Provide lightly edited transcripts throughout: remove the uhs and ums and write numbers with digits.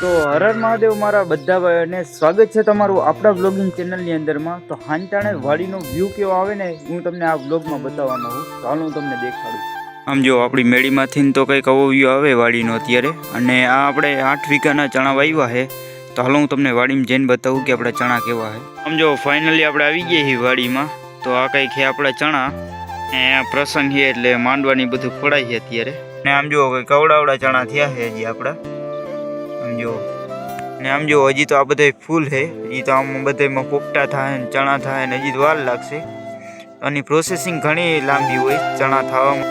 તો હર હર મહાદેવ મારા બધા ભાઈઓને સ્વાગત છે તમારું આપણા બ્લોગિંગ ચેનલની અંદરમાં. તો હાંટાણે વાડીનો વ્યૂ કેવો આવે ને હું તમને આ બ્લોગમાં બતાવવાનો હું. તો હાલ હું તમને દેખાડું. આમ જો આપણી મેળીમાંથી તો કંઈક આવો વ્યૂ આવે વાડીનો અત્યારે. અને આ આપણે 8 વીઘાના ચણા વાવ્યા છે. તો હાલ હું તમને વાડીમાં જઈને બતાવું કે આપણા ચણા કેવા છે. આમ જો ફાઇનલી આપણે આવી ગયા છીએ વાડીમાં. તો આ કંઈક છે આપણા ચણા. ને પ્રસંગ છે એટલે માંડવાની બધું ફોડાય છે અત્યારે. ને આમ જો કવડાવડા ચણા થયા છે હજી આપણા. આમ જો ને આમ જો હજી તો આ બધા ફૂલ છે. હજી તો આમ બધામાં પોપટા થાય ને ચણા થાય ને હજી તો વાર લાગશે. આની પ્રોસેસિંગ ઘણી લાંબી હોય ચણા થવામાં.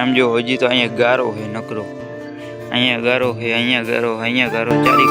આમ જો હજી તો અહીંયા ગારો છે નકરો. અહીંયા ગારો છે, અહીંયા ગારો, અહીંયા ગારો, ચારી